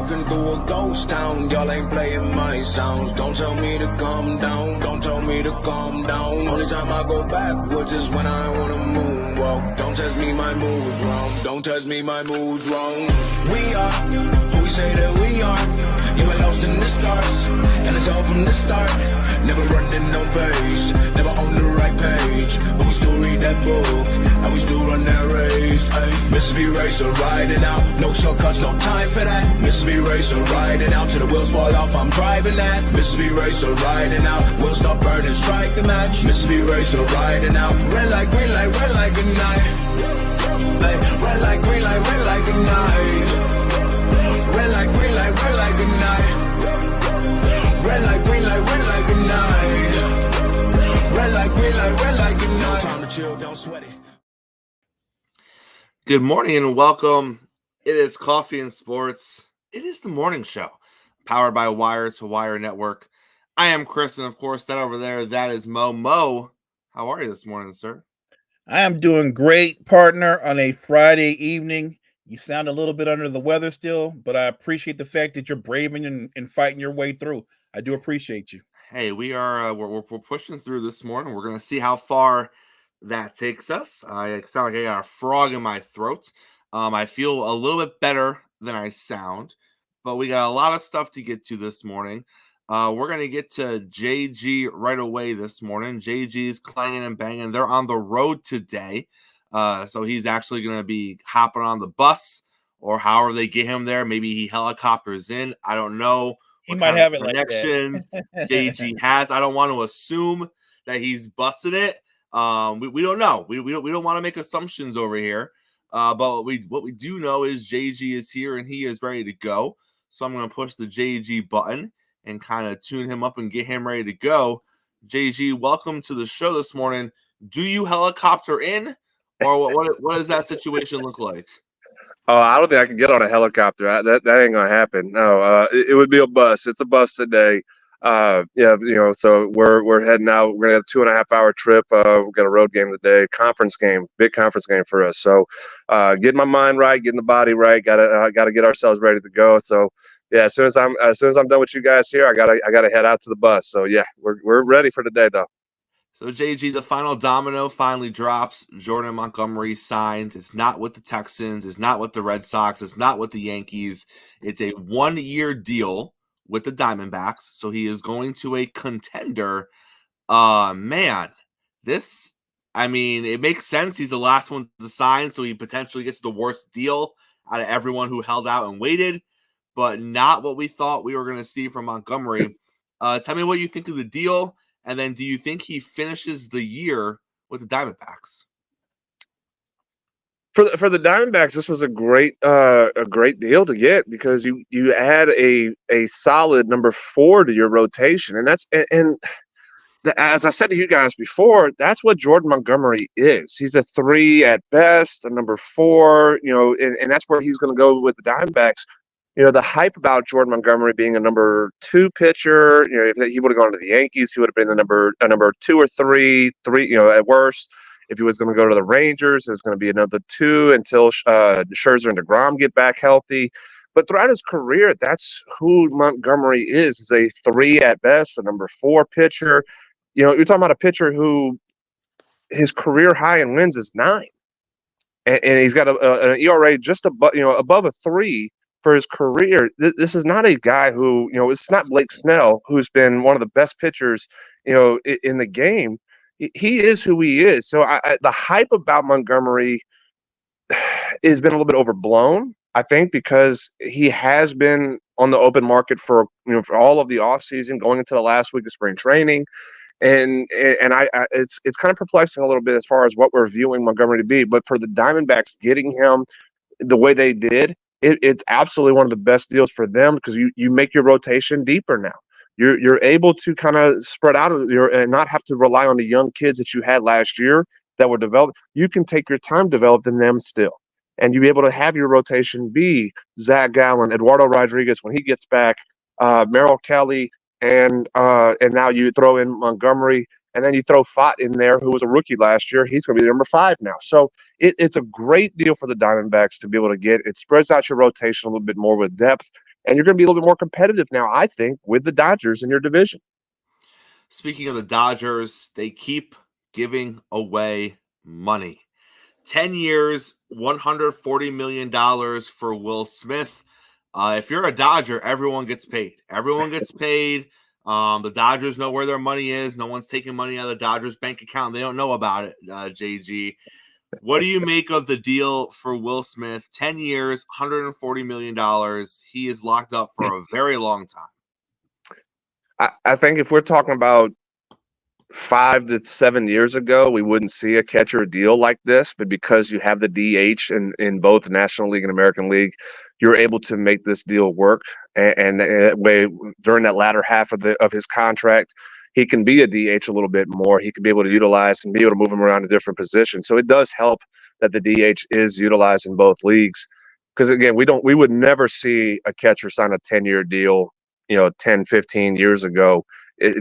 walking through a ghost town. Y'all ain't playing my sounds. Don't tell me to calm down. Don't tell me to calm down. Only time I go backwards is when I wanna moonwalk. Don't test me, my mood's wrong. Don't test me, my mood's wrong. We are who we say that we are. You ain't lost in the stars, and it's all from the start. Never running no pace, never on the right page, but we still read that book, and we still run that race. Ay. Mississippi racer riding out, no shortcuts, no time for that. Mississippi racer riding out till the wheels fall off, I'm driving that. Mississippi racer riding out, we'll stop burning, strike the match. Mississippi racer riding out, red light, green light, red light, good night. Ay. Red light, green light, red light, good night. Red light, green light, red light, good night. Red light, green light, red light, good night. Red light, green light, red light, good night. Time to chill, don't sweat it. Good morning and welcome. It is Coffee and Sports. It is the morning show, powered by Wire to Wire Network. I am Chris, and of course, that over there, that is Mo. Mo, how are you this morning, sir? I am doing great, partner, on a Friday evening. You sound a little bit under the weather still, but I appreciate the fact that you're braving and fighting your way through. I do appreciate you. Hey, we are we're pushing through this morning. We're going to see how far that takes us. I sound like I got a frog in my throat. I feel a little bit better than I sound, but we got a lot of stuff to get to this morning. We're going to get to JG right away this morning. JG's clanging and banging. They're on the road today. So he's actually going to be hopping on the bus or however they get him there. Maybe he helicopters in. I don't know. He might have it connections like that. JG has. I don't want to assume that he's busted it. We don't know. We don't want to make assumptions over here. But what we do know is JG is here and he is ready to go. So I'm going to push the JG button and kind of tune him up and get him ready to go. JG, welcome to the show this morning. Do you helicopter in? Or what does that situation look like? Oh, I don't think I can get on a helicopter. That ain't gonna happen. No, it would be a bus. It's a bus today. So we're heading out. We're gonna have a 2.5 hour trip. We got a road game today, big conference game for us. So, getting my mind right, getting the body right. Gotta get ourselves ready to go. So, yeah, as soon as I'm done with you guys here, I gotta head out to the bus. So yeah, we're ready for today though. So, JG, the final domino finally drops. Jordan Montgomery signs. It's not with the Texans. It's not with the Red Sox. It's not with the Yankees. It's a 1-year deal with the Diamondbacks. So he is going to a contender. Man, it makes sense. He's the last one to sign, so he potentially gets the worst deal out of everyone who held out and waited, but not what we thought we were going to see from Montgomery. Tell me what you think of the deal. And then do you think he finishes the year with the Diamondbacks? For the Diamondbacks, this was a great deal to get because you add a solid number 4 to your rotation, and as I said to you guys before, that's what Jordan Montgomery is. He's a 3 at best, a number 4, and that's where he's going to go with the Diamondbacks. The hype about Jordan Montgomery being a number 2 pitcher, if he would have gone to the Yankees, he would have been a number 2 or 3, at worst. If he was going to go to the Rangers, it was going to be another 2 until Scherzer and DeGrom get back healthy. But throughout his career, that's who Montgomery is. He's a 3 at best, a number 4 pitcher. You're talking about a pitcher who his career high in wins is 9. And he's got an ERA just above a 3. For his career, this is not a guy who, it's not Blake Snell, who's been one of the best pitchers, in the game. He is who he is. So the hype about Montgomery has been a little bit overblown, I think, because he has been on the open market for all of the offseason, going into the last week of spring training. And it's kind of perplexing a little bit as far as what we're viewing Montgomery to be. But for the Diamondbacks getting him the way they did, it's absolutely one of the best deals for them because you make your rotation deeper now. You're able to kind of spread out and not have to rely on the young kids that you had last year that were developed. You can take your time developing them still, and you'll be able to have your rotation be Zach Gallen, Eduardo Rodriguez when he gets back, Merrill Kelly, and now you throw in Montgomery. And then you throw Fott in there, who was a rookie last year. He's going to be number 5 now. So it's a great deal for the Diamondbacks to be able to get. It spreads out your rotation a little bit more with depth. and you're going to be a little bit more competitive now, I think, with the Dodgers in your division. Speaking of the Dodgers, they keep giving away money. 10 years, $140 million for Will Smith. If you're a Dodger, everyone gets paid. Everyone gets paid. The Dodgers know where their money is. No one's taking money out of the Dodgers bank account. They don't know about it, JG. What do you make of the deal for Will Smith? 10 years, $140 million. He is locked up for a very long time. I think if we're talking about 5 to 7 years ago, we wouldn't see a catcher deal like this, but because you have the DH in both National League and American League, you're able to make this deal work. And way during that latter half of his contract, he can be a DH a little bit more. He can be able to utilize and be able to move him around to different positions. So it does help that the DH is utilized in both leagues. Because again, we would never see a catcher sign a 10-year deal, 10, 15 years ago.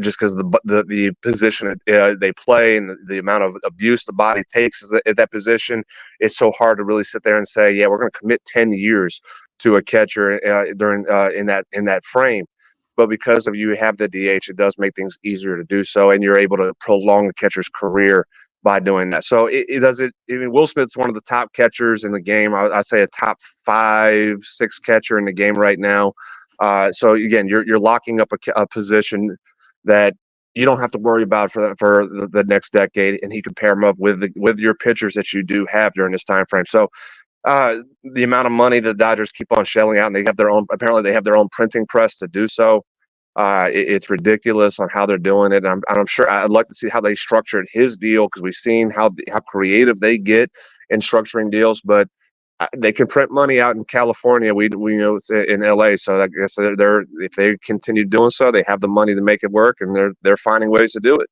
Just because the position they play and the amount of abuse the body takes at that position, it's so hard to really sit there and say, yeah, we're going to commit 10 years to a catcher during in that frame. But because of you have the DH, it does make things easier to do so, and you're able to prolong the catcher's career by doing that. So it does it. I mean, Will Smith's one of the top catchers in the game. I'd say a top 5, 6 catcher in the game right now. So again, you're locking up a position that you don't have to worry about for the next decade, and he can pair them up with your pitchers that you do have during this time frame. So the amount of money the Dodgers keep on shelling out, and apparently they have their own printing press to do so. It's ridiculous on how they're doing it. And I'm sure I'd like to see how they structured his deal, because we've seen how creative they get in structuring deals, but they can print money out in California. We know it's in LA. So I guess they're if they continue doing so, they have the money to make it work, and they're finding ways to do it.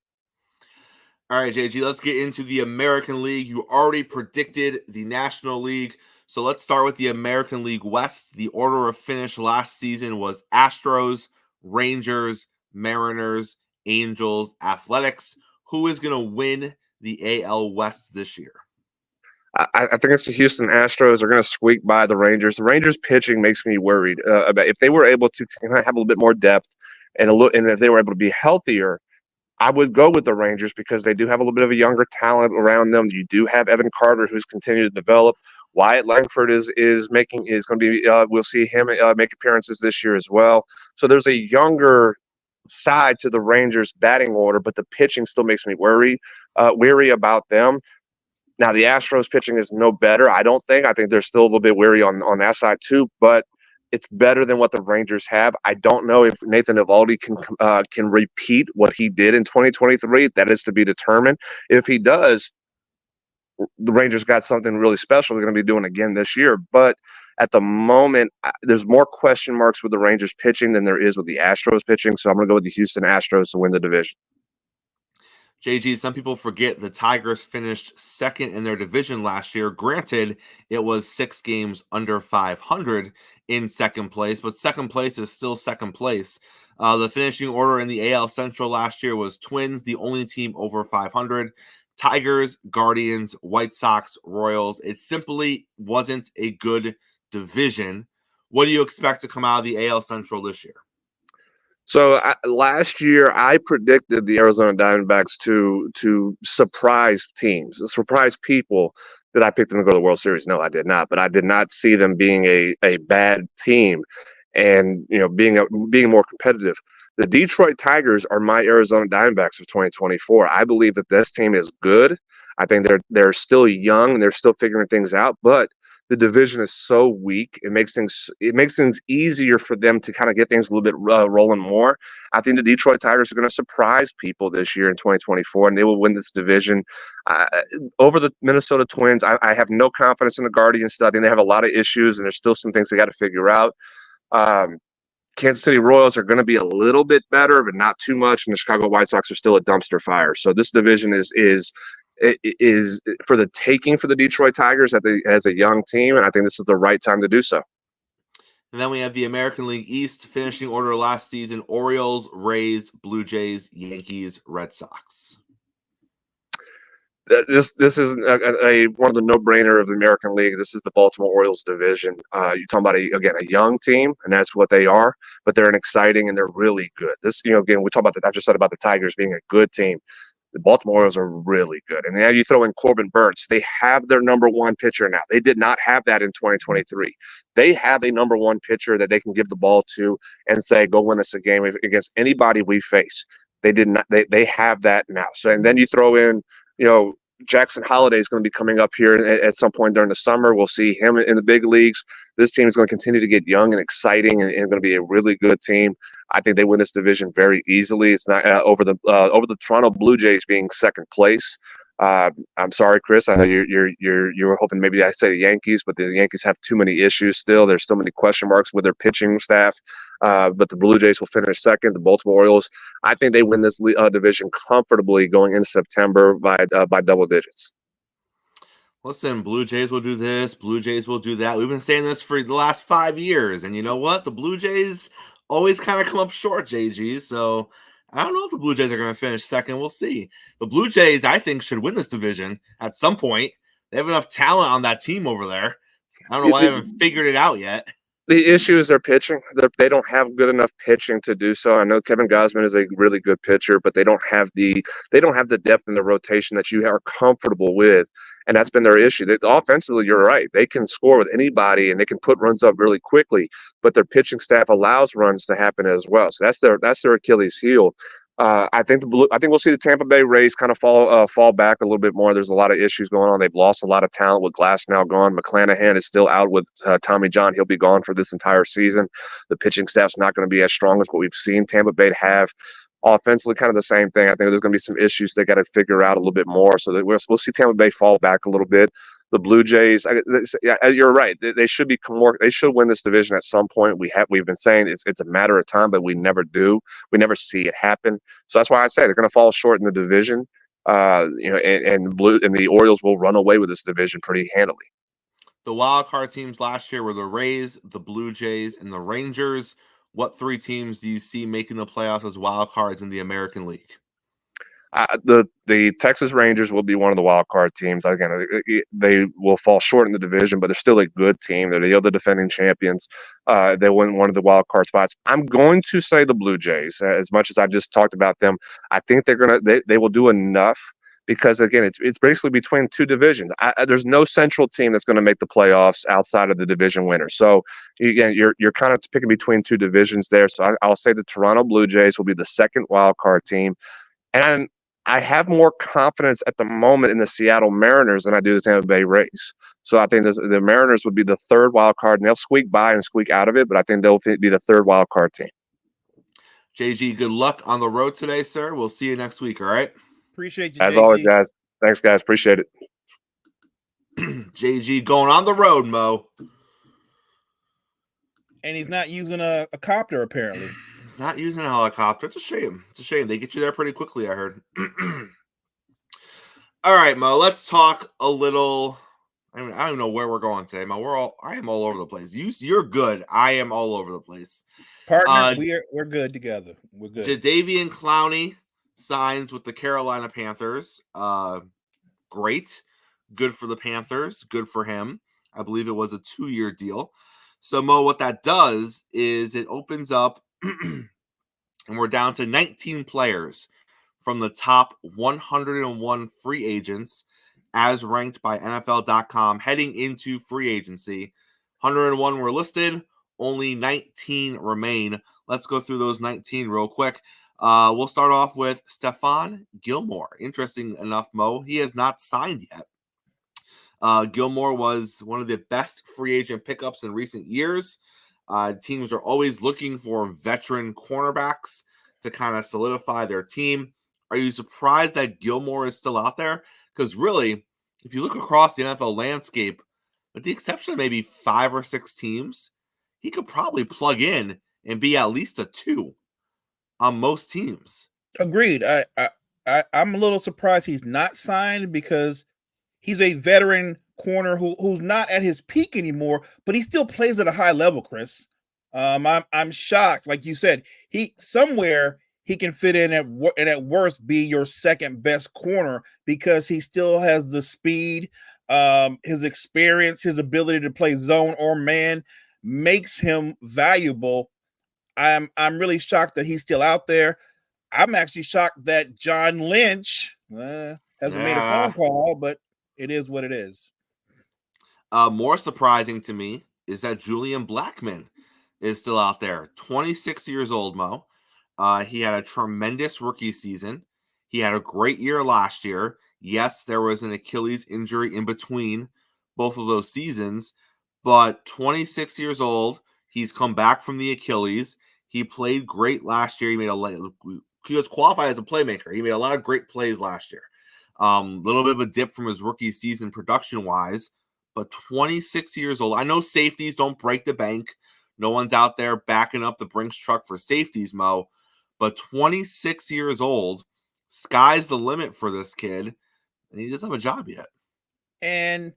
All right, JG, let's get into the American League. You already predicted the National League. So let's start with the American League West. The order of finish last season was Astros, Rangers, Mariners, Angels, Athletics. Who is going to win the AL West this year? I think it's the Houston Astros are going to squeak by the Rangers. The Rangers pitching makes me worried about if they were able to kind of have a little bit more depth and if they were able to be healthier. I would go with the Rangers because they do have a little bit of a younger talent around them. You do have Evan Carter, who's continued to develop. Wyatt Langford is going to be. We'll see him make appearances this year as well. So there's a younger side to the Rangers batting order, but the pitching still makes me weary about them. Now, the Astros pitching is no better, I don't think. I think they're still a little bit weary on that side too, but it's better than what the Rangers have. I don't know if Nathan Eovaldi can repeat what he did in 2023. That is to be determined. If he does, the Rangers got something really special they're going to be doing again this year. But at the moment, there's more question marks with the Rangers pitching than there is with the Astros pitching, so I'm going to go with the Houston Astros to win the division. JG, some people forget the Tigers finished second in their division last year. Granted, it was 6 games under 500 in second place, but second place is still second place. The finishing order in the AL Central last year was Twins, the only team over 500. Tigers, Guardians, White Sox, Royals. It simply wasn't a good division. What do you expect to come out of the AL Central this year? So last year, I predicted the Arizona Diamondbacks to surprise teams, surprise people. Did I pick them to go to the World Series? No, I did not. But I did not see them being a bad team, and being more competitive. The Detroit Tigers are my Arizona Diamondbacks of 2024. I believe that this team is good. I think they're still young and they're still figuring things out, but the division is so weak. It makes things easier for them to kind of get things a little bit rolling more. I think the Detroit Tigers are going to surprise people this year in 2024, and they will win this division over the Minnesota Twins. I have no confidence in the Guardians. I think they have a lot of issues, and there's still some things they got to figure out. Kansas City Royals are going to be a little bit better, but not too much, and the Chicago White Sox are still a dumpster fire. So this division is for the taking for the Detroit Tigers as a young team, and I think this is the right time to do so. And then we have the American League East finishing order last season: Orioles, Rays, Blue Jays, Yankees, Red Sox. This is one of the no-brainer of the American League. This is the Baltimore Orioles division. You're talking about a young team, and that's what they are. But they're an exciting and they're really good. Again, we talk about I just said about the Tigers being a good team. The Baltimore Orioles are really good. And now you throw in Corbin Burns. They have their number one pitcher now. They did not have that in 2023. They have a number one pitcher that they can give the ball to and say, go win us a game against anybody we face. They did not. They have that now. So, and then you throw in, Jackson Holiday is going to be coming up here at some point during the summer. We'll see him in the big leagues. This team is going to continue to get young and exciting and going to be a really good team. I think they win this division very easily. It's not over the Toronto Blue Jays being second place. I'm sorry, Chris. I know you were hoping maybe I say the Yankees, but the Yankees have too many issues still. There's still many question marks with their pitching staff. But the Blue Jays will finish second. The Baltimore Orioles, I think they win this division comfortably going into September by double digits. Listen, Blue Jays will do this. Blue Jays will do that. We've been saying this for the last 5 years. And you know what? The Blue Jays always kind of come up short, JG. So I don't know if the Blue Jays are going to finish second. We'll see. The Blue Jays, I think, should win this division at some point. They have enough talent on that team over there. I don't know why they haven't figured it out yet. The issue is their pitching. They don't have good enough pitching to do so. I know Kevin Gausman is a really good pitcher, but they don't have the depth in the rotation that you are comfortable with, and that's been their issue. Offensively, you're right. They can score with anybody and they can put runs up really quickly, but their pitching staff allows runs to happen as well. So that's their Achilles heel. I think we'll see the Tampa Bay Rays kind of fall back a little bit more. There's a lot of issues going on. They've lost a lot of talent with Glass now gone. McClanahan is still out with Tommy John. He'll be gone for this entire season. The pitching staff's not going to be as strong as what we've seen Tampa Bay have. Offensively, kind of the same thing. I think there's going to be some issues they got to figure out a little bit more. So that we'll see Tampa Bay fall back a little bit. The Blue Jays, you're right. They should be more. They should win this division at some point. We've been saying it's a matter of time, but we never do. We never see it happen. So that's why I say they're going to fall short in the division. And the Orioles will run away with this division pretty handily. The wild card teams last year were the Rays, the Blue Jays, and the Rangers. What 3 teams do you see making the playoffs as wild cards in the American League? The Texas Rangers will be one of the wild card teams. Again, they will fall short in the division, but they're still a good team. They're the other defending champions. They win one of the wild card spots. I'm going to say the Blue Jays. As much as I've just talked about them, I think they will do enough because again, it's basically between 2 divisions. There's no central team that's going to make the playoffs outside of the division winner. So again, you're kind of picking between 2 divisions there. So I'll say the Toronto Blue Jays will be the second wild card team, and I have more confidence at the moment in the Seattle Mariners than I do the Tampa Bay Rays. So I think the Mariners would be the 3rd wild card, and they'll squeak by and squeak out of it, but I think they'll be the 3rd wild card team. JG, good luck on the road today, sir. We'll see you next week, all right? Appreciate you, As JG. always, guys. Thanks, guys. Appreciate it. JG going on the road, Mo. And he's not using a copter, apparently. He's not using a helicopter. It's a shame. It's a shame. They get you there pretty quickly, I heard. All right, Mo, let's talk a little. I don't even know where we're going today, Mo. I am all over the place. You're good. I am all over the place. Partner, we're good together. We're good. Jadeveon Clowney signs with the Carolina Panthers. Great. Good for the Panthers. Good for him. I believe it was a 2-year deal. So, Mo, what that does is it opens up, and we're down to 19 players from the top 101 free agents as ranked by NFL.com heading into free agency. 101 were listed. Only 19 remain. Let's go through those 19 real quick. We'll start off with Stephon Gilmore. Interesting enough, Mo, he has not signed yet. Gilmore was one of the best free agent pickups in recent years. Teams are always looking for veteran cornerbacks to kind of solidify their team. Are you surprised that Gilmore is still out there? Because really, if you look across the NFL landscape, with the exception of maybe 5 or 6 teams, he could probably plug in and be at least a 2 on most teams. Agreed. I'm a little surprised he's not signed because he's a veteran corner who's not at his peak anymore, but he still plays at a high level, Chris. I'm shocked. Like you said, he somewhere he can fit in and at worst be your second best corner because he still has the speed, his experience, his ability to play zone or man makes him valuable. I'm really shocked that he's still out there. I'm actually shocked that John Lynch hasn't made a phone call, but it is what it is. More surprising to me is that Julian Blackmon is still out there. 26 years old, Mo. He had a tremendous rookie season. He had a great year last year. Yes, there was an Achilles injury in between both of those seasons, but 26 years old, he's come back from the Achilles. He played great last year. He was qualified as a playmaker. He made a lot of great plays last year. Little bit of a dip from his rookie season production-wise, but 26 years old. I know safeties don't break the bank. No one's out there backing up the Brinks truck for safeties, Mo. But 26 years old, sky's the limit for this kid, and he doesn't have a job yet. And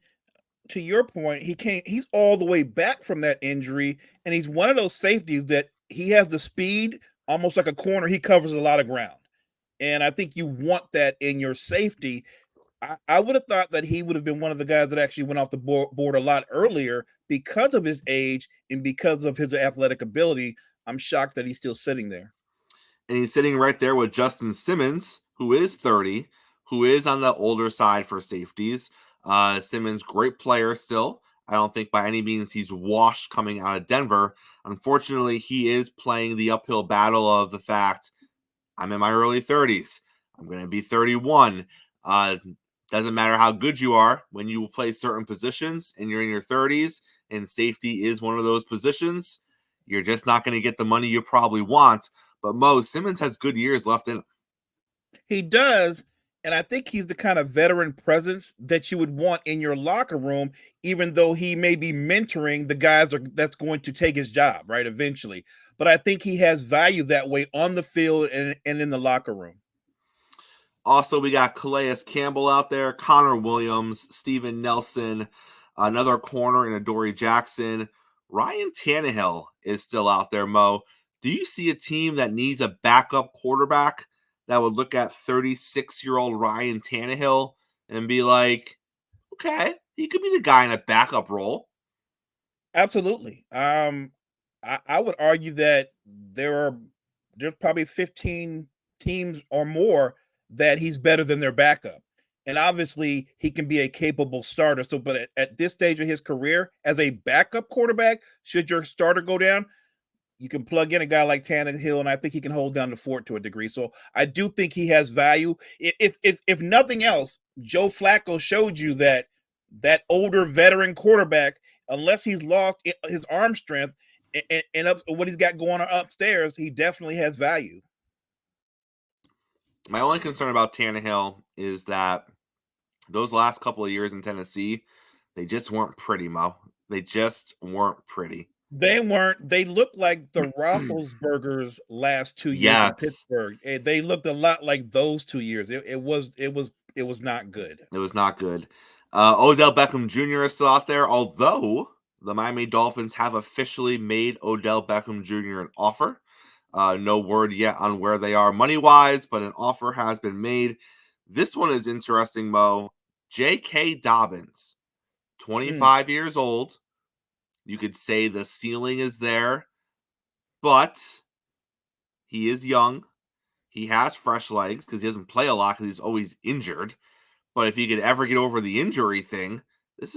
to your point, he's all the way back from that injury, and he's one of those safeties that he has the speed, almost like a corner. He covers a lot of ground. And I think you want that in your safety. I would have thought that he would have been one of the guys that actually went off the board a lot earlier because of his age and because of his athletic ability. I'm shocked that he's still sitting there. And he's sitting right there with Justin Simmons, who is 30, who is on the older side for safeties. Simmons, great player still. I don't think by any means he's washed coming out of Denver. Unfortunately, he is playing the uphill battle of the fact I'm in my early 30s. I'm going to be 31. Doesn't matter how good you are when you play certain positions and you're in your 30s and safety is one of those positions. You're just not going to get the money you probably want. But Mo, Simmons has good years left in him. He does. And I think he's the kind of veteran presence that you would want in your locker room, even though he may be mentoring the guys that's going to take his job, right, eventually. But I think he has value that way on the field and in the locker room. Also, we got Calais Campbell out there, Connor Williams, Steven Nelson, another corner in Adoree Jackson. Ryan Tannehill is still out there, Mo. Do you see a team that needs a backup quarterback that would look at 36-year-old Ryan Tannehill and be like, okay, he could be the guy in a backup role? Absolutely. I would argue that there's probably 15 teams or more that he's better than their backup. And obviously he can be a capable starter. So, but at this stage of his career as a backup quarterback, should your starter go down, you can plug in a guy like Tannehill, and I think he can hold down the fort to a degree. So I do think he has value. If nothing else, Joe Flacco showed you that older veteran quarterback, unless he's lost his arm strength and what he's got going on upstairs, he definitely has value. My only concern about Tannehill is that those last couple of years in Tennessee, they just weren't pretty, Mo. They just weren't pretty. They weren't. They looked like the Roethlisberger's last 2 years in Pittsburgh. They looked a lot like those 2 years. It was not good. It was not good. Odell Beckham Jr. is still out there, although the Miami Dolphins have officially made Odell Beckham Jr. an offer. No word yet on where they are money-wise, but an offer has been made. This one is interesting, Mo. J.K. Dobbins, 25 years old. You could say the ceiling is there, but he is young. He has fresh legs because he doesn't play a lot because he's always injured. But if he could ever get over the injury thing, this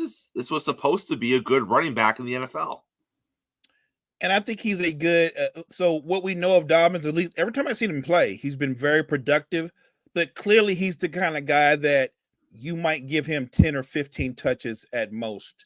was supposed to be a good running back in the NFL. And I think he's a good. So what we know of Dobbins, at least every time I've seen him play, he's been very productive. But clearly, he's the kind of guy that you might give him 10 or 15 touches at most.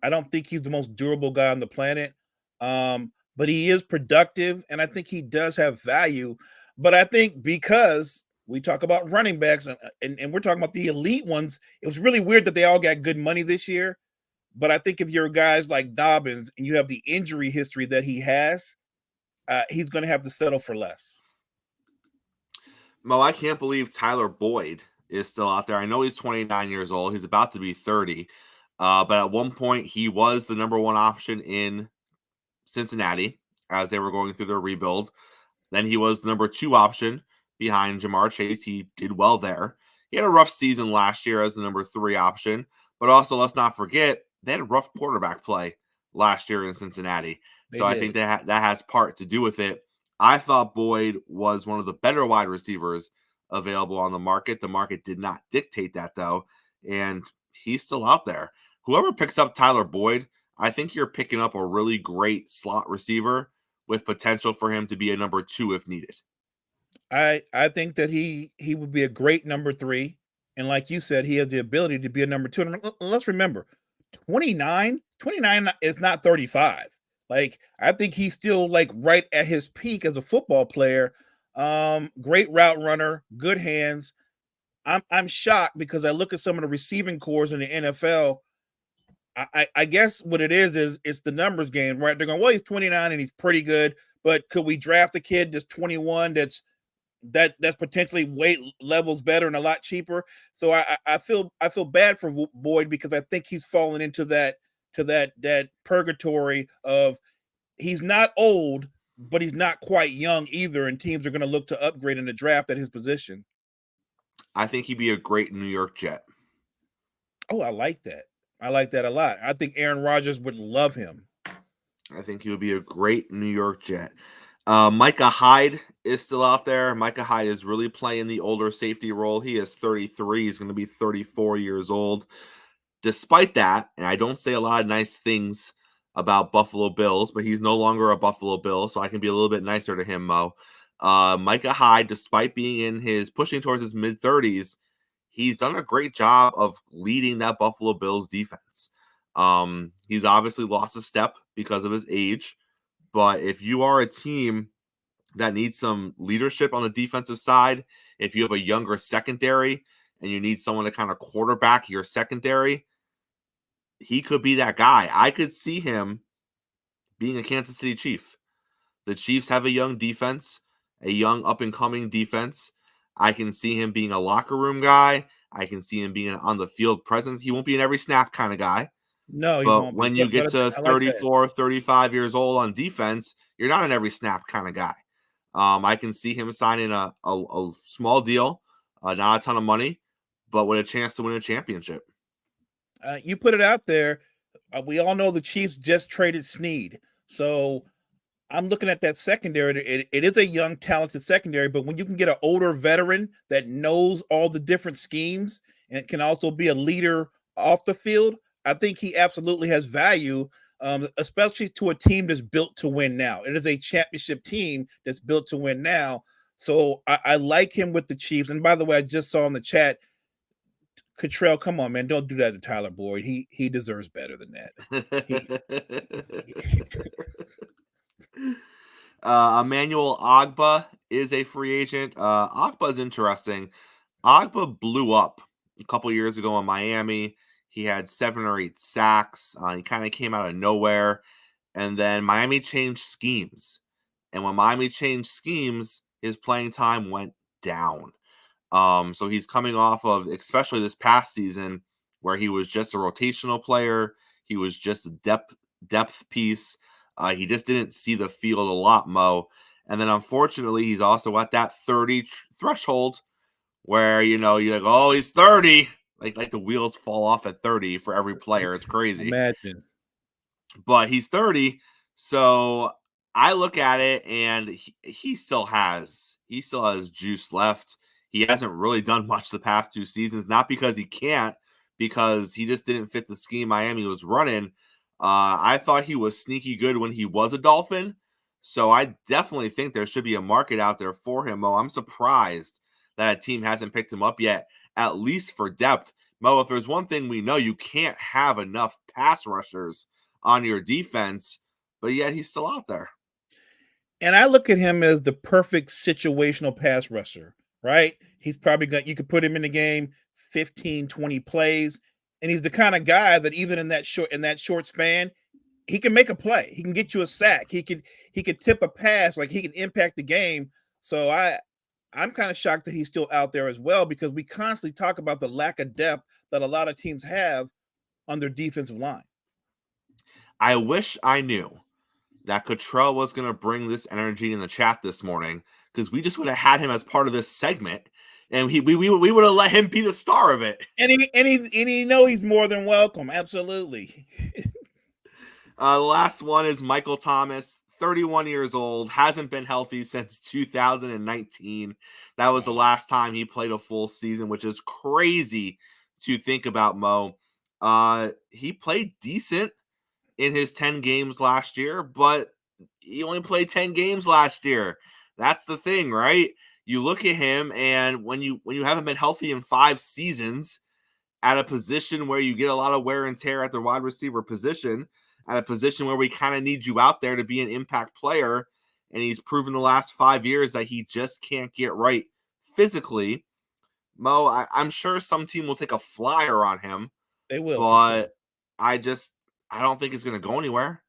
I don't think he's the most durable guy on the planet, but he is productive, and I think he does have value. But I think because we talk about running backs, and we're talking about the elite ones, it was really weird that they all got good money this year. But I think if you're guys like Dobbins and you have the injury history that he has, he's going to have to settle for less. Mo, I can't believe Tyler Boyd is still out there. I know he's 29 years old. He's about to be 30. But at one point, he was the number one option in Cincinnati as they were going through their rebuild. Then he was the number 2 option behind Jamar Chase. He did well there. He had a rough season last year as the number 3 option, but also let's not forget they had a rough quarterback play last year in Cincinnati. So I think that has part to do with it. I thought Boyd was one of the better wide receivers available on the market. The market did not dictate that, though, and he's still out there. Whoever picks up Tyler Boyd, I think you're picking up a really great slot receiver with potential for him to be a number 2 if needed. I think that he would be a great number 3, and like you said, he has the ability to be a number 2. And let's remember, 29 is not 35. Like, I think he's still like right at his peak as a football player. Great route runner, good hands. I'm shocked because I look at some of the receiving cores in the NFL. I guess what it is it's the numbers game, right? They're going, well, he's 29 and he's pretty good, but could we draft a kid that's 21 that's potentially weight levels better and a lot cheaper? So I feel bad for Boyd because I think he's fallen into that purgatory of he's not old, but he's not quite young either, and teams are going to look to upgrade in the draft at his position. I think he'd be a great New York Jet. Oh, I like that. I like that a lot. I think Aaron Rodgers would love him. I think he would be a great New York Jet. Micah Hyde is still out there. Micah Hyde is really playing the older safety role. He is 33. He's going to be 34 years old. Despite that, and I don't say a lot of nice things about Buffalo Bills, but he's no longer a Buffalo Bill, so I can be a little bit nicer to him, Mo. Micah Hyde, despite being pushing towards his mid-30s, he's done a great job of leading that Buffalo Bills defense. He's obviously lost a step because of his age, but if you are a team that needs some leadership on the defensive side, if you have a younger secondary and you need someone to kind of quarterback your secondary, he could be that guy. I could see him being a Kansas City Chief. The Chiefs have a young defense, a young up-and-coming defense. I can see him being a locker room guy. I can see him being an on-the-field presence. He won't be an every snap kind of guy. No, he but won't when be. you get to 34, like 35 years old on defense, you're not an every snap kind of guy. I can see him signing a small deal, not a ton of money, but with a chance to win a championship. You put it out there. We all know the Chiefs just traded Snead. So I'm looking at that secondary. It is a young, talented secondary, but when you can get an older veteran that knows all the different schemes and can also be a leader off the field, I think he absolutely has value, especially to a team that's built to win now. It is a championship team that's built to win now. So I like him with the Chiefs. And by the way, I just saw in the chat, Cottrell, come on, man, don't do that to Tyler Boyd. He deserves better than that. Emmanuel Ogbah is a free agent. Ogbah is interesting. Ogbah blew up a couple years ago in Miami. He had 7 or 8 sacks. He kind of came out of nowhere. And then Miami changed schemes. And when Miami changed schemes, his playing time went down. So he's coming off of, especially this past season, where he was just a rotational player. He was just a depth piece. He just didn't see the field a lot, Mo. And then, unfortunately, he's also at that 30 threshold where, you're like, oh, he's 30. Like the wheels fall off at 30 for every player. It's crazy. Imagine. But he's 30, so I look at it, and he still has juice left. He hasn't really done much the past 2 seasons, not because he can't, because he just didn't fit the scheme Miami was running. I thought he was sneaky good when he was a Dolphin, so I definitely think there should be a market out there for him, Mo. I'm surprised that a team hasn't picked him up yet, at least for depth. Mo, if there's one thing we know, you can't have enough pass rushers on your defense, but yet he's still out there. And I look at him as the perfect situational pass rusher, right? He's probably you could put him in the game 15, 20 plays, and he's the kind of guy that even in that short span, he can make a play. He can get you a sack. He could tip a pass, like he can impact the game. So I'm kind of shocked that he's still out there as well, because we constantly talk about the lack of depth that a lot of teams have on their defensive line. I wish I knew that Cottrell was going to bring this energy in the chat this morning, because we just would have had him as part of this segment, and we would have let him be the star of it. And he know he's more than welcome. Absolutely. The last one is Michael Thomas, 31 years old, hasn't been healthy since 2019. That was the last time he played a full season, which is crazy to think about, Mo. He played decent in his 10 games last year, but he only played 10 games last year. That's the thing, right? You look at him, and when you haven't been healthy in 5 seasons at a position where you get a lot of wear and tear at the wide receiver position, at a position where we kind of need you out there to be an impact player, and he's proven the last 5 years that he just can't get right physically. Mo, I'm sure some team will take a flyer on him. They will, but I don't think it's going to go anywhere.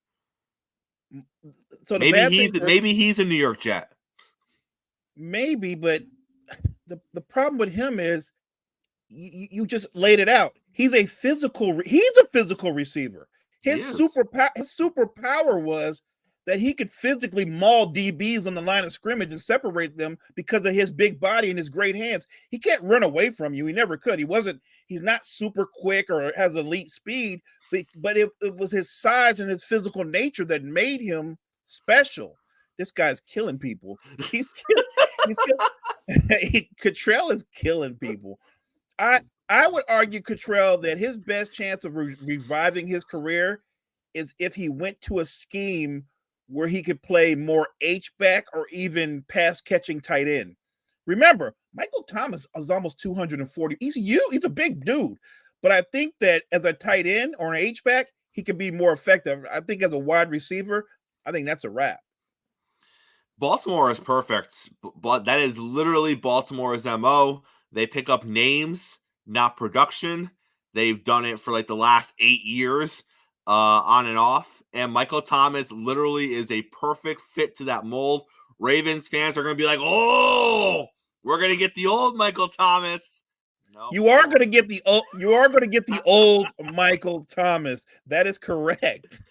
So maybe he's a New York Jet. Maybe, but the problem with him is you just laid it out. He's a physical receiver. His superpower was that he could physically maul DBs on the line of scrimmage and separate them because of his big body and his great hands. He can't run away from you. He never could. He's not super quick or has elite speed, but it was his size and his physical nature that made him special. This guy's killing people. Cottrell is killing people. I would argue, Cottrell, that his best chance of reviving his career is if he went to a scheme where he could play more H-back or even pass-catching tight end. Remember, Michael Thomas is almost 240. He's a big dude. But I think that as a tight end or an H-back, he can be more effective. I think as a wide receiver, I think that's a wrap. Baltimore is perfect, but that is literally Baltimore's MO. They pick up names, not production. They've done it for like the last 8 years, on and off. And Michael Thomas literally is a perfect fit to that mold. Ravens fans are going to be like, "Oh, we're going to get the old Michael Thomas." No, you are going to get the old Michael Thomas. That is correct.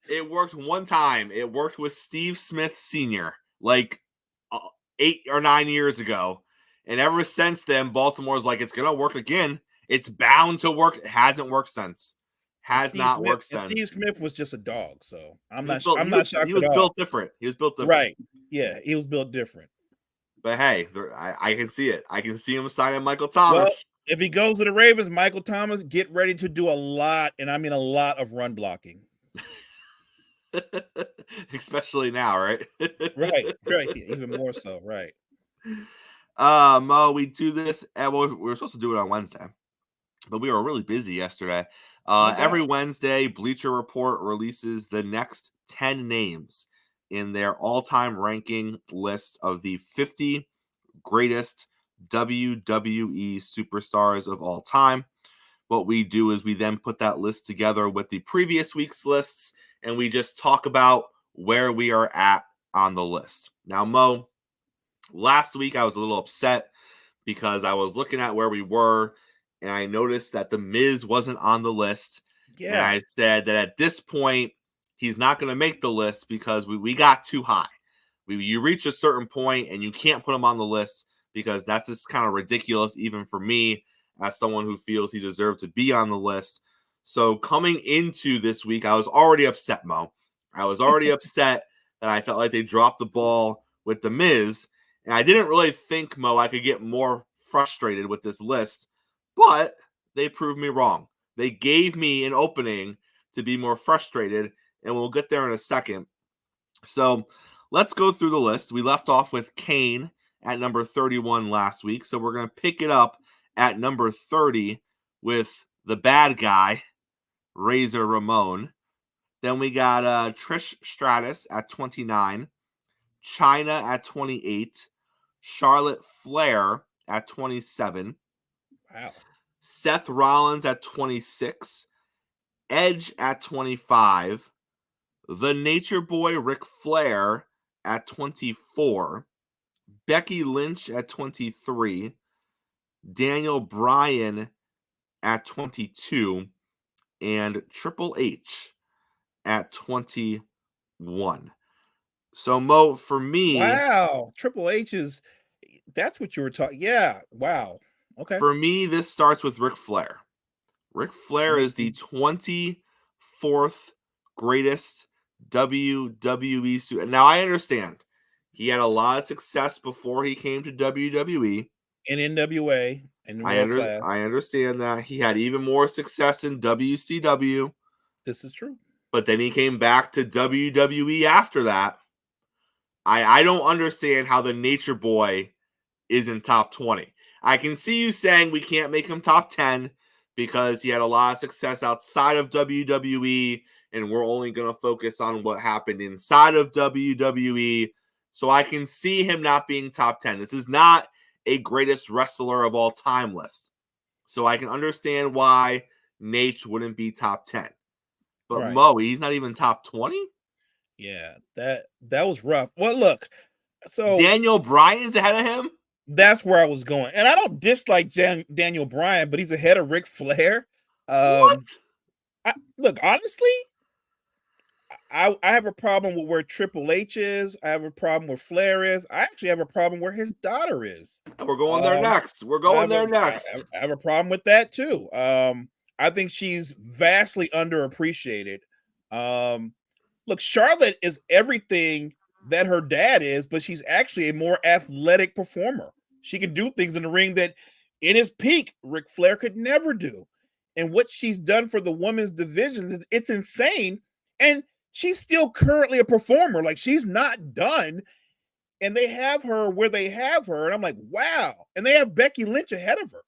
It worked one time. It worked with Steve Smith Sr. like 8 or 9 years ago. And ever since then, Baltimore's like, it's going to work again. It's bound to work. It hasn't worked since. Worked since. Steve Smith was just a dog, so I'm not shocked He was built different. Right. Yeah, he was built different. But hey, I can see it. I can see him signing Michael Thomas. Well, if he goes to the Ravens, Michael Thomas, get ready to do a lot, and I mean a lot of run blocking. Especially now, right? Right. Even more so, right. Mo, we do this, and we were supposed to do it on Wednesday, but we were really busy yesterday. Every Wednesday, Bleacher Report releases the next 10 names in their all-time ranking list of the 50 greatest WWE superstars of all time. What we do is we then put that list together with the previous week's lists, and we just talk about where we are at on the list. Now, Mo, last week I was a little upset because I was looking at where we were, and I noticed that The Miz wasn't on the list. Yeah. And I said that at this point, he's not going to make the list because we got too high. You reach a certain point, and you can't put him on the list because that's just kind of ridiculous, even for me, as someone who feels he deserved to be on the list. So coming into this week, I was already upset, Mo. I was already upset that I felt like they dropped the ball with The Miz. And I didn't really think, Mo, I could get more frustrated with this list. But they proved me wrong. They gave me an opening to be more frustrated, and we'll get there in a second. So let's go through the list. We left off with Kane at number 31 last week. So we're going to pick it up at number 30 with the bad guy, Razor Ramon. Then we got Trish Stratus at 29, Chyna at 28, Charlotte Flair at 27. Wow. Seth Rollins at 26, Edge at 25, The Nature Boy Ric Flair at 24, Becky Lynch at 23, Daniel Bryan at 22, and Triple H at 21. 1. So Mo, for me, Wow, Triple H is. That's what you were talking. Yeah. Wow. Okay. for me, this starts with Ric Flair. Ric Flair is the 24th greatest WWE super. Now I understand he had a lot of success before he came to WWE. In NWA and World Class. I understand that he had even more success in WCW, This is true. but then he came back to WWE after that. I don't understand how the Nature Boy is in top 20. I can see you saying we can't make him top 10 because he had a lot of success outside of WWE, and we're only going to focus on what happened inside of WWE. So I can see him not being top 10. This is not a greatest wrestler of all time list. So I can understand why Nate wouldn't be top 10. But Right. Mo, he's not even top 20? Yeah, that was rough. Well, look, so Daniel Bryan's ahead of him? that's where I was going. And I don't dislike Daniel Bryan, but he's ahead of Ric Flair. What? Look, honestly, I have a problem with where Triple H is. I have a problem where Flair is. I actually have a problem where his daughter is. And we're going there next. We're going there next. I have a problem with that too. I think she's vastly underappreciated. Look, Charlotte is everything that her dad is, but she's actually a more athletic performer. She can do things in the ring that in his peak, Ric Flair could never do. And what she's done for the women's division, it's insane. And she's still currently a performer. Like, she's not done. And they have her where they have her. And I'm like, wow. And they have Becky Lynch ahead of her.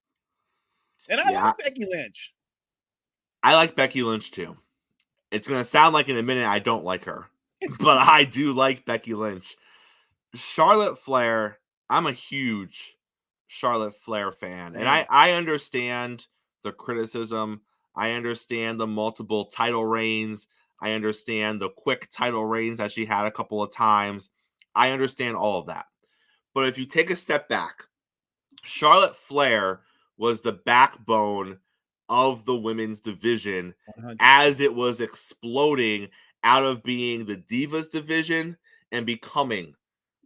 And I like Becky Lynch. I like Becky Lynch too. It's going to sound like in a minute I don't like her, but I do like Becky Lynch. Charlotte Flair, I'm a huge Charlotte Flair fan. And I understand the criticism. I understand the multiple title reigns. I understand the quick title reigns that she had a couple of times. I understand all of that. But if you take a step back, Charlotte Flair was the backbone of the women's division 100%. as it was exploding out of being the Divas division and becoming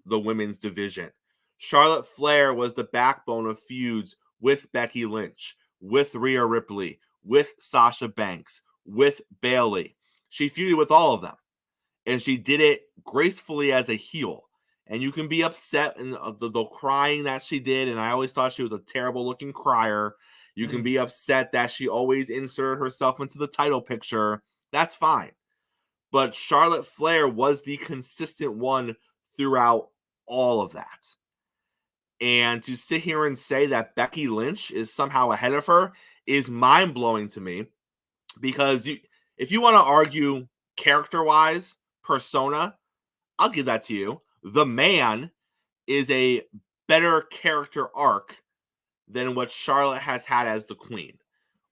the women's division. Charlotte Flair was the backbone of feuds with Becky Lynch, with Rhea Ripley, with Sasha Banks, with Bayley. She feuded with all of them, and she did it gracefully as a heel. And you can be upset and the crying that she did, and I always thought she was a terrible looking crier. You can be upset that she always inserted herself into the title picture. That's fine. But Charlotte Flair was the consistent one throughout all of that. And to sit here and say that Becky Lynch is somehow ahead of her is mind-blowing to me. Because if you want to argue character-wise, persona, I'll give that to you. The Man is a better character arc than what Charlotte has had as the Queen.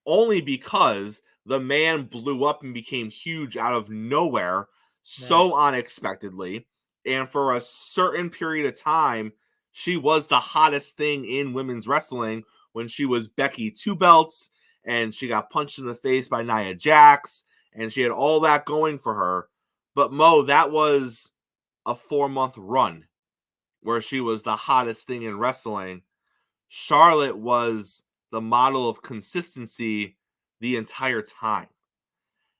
Only because the Man blew up and became huge out of nowhere so unexpectedly. And for a certain period of time, she was the hottest thing in women's wrestling when she was Becky Two Belts and she got punched in the face by Nia Jax and she had all that going for her. But Mo, that was a 4-month run where she was the hottest thing in wrestling. Charlotte was the model of consistency the entire time.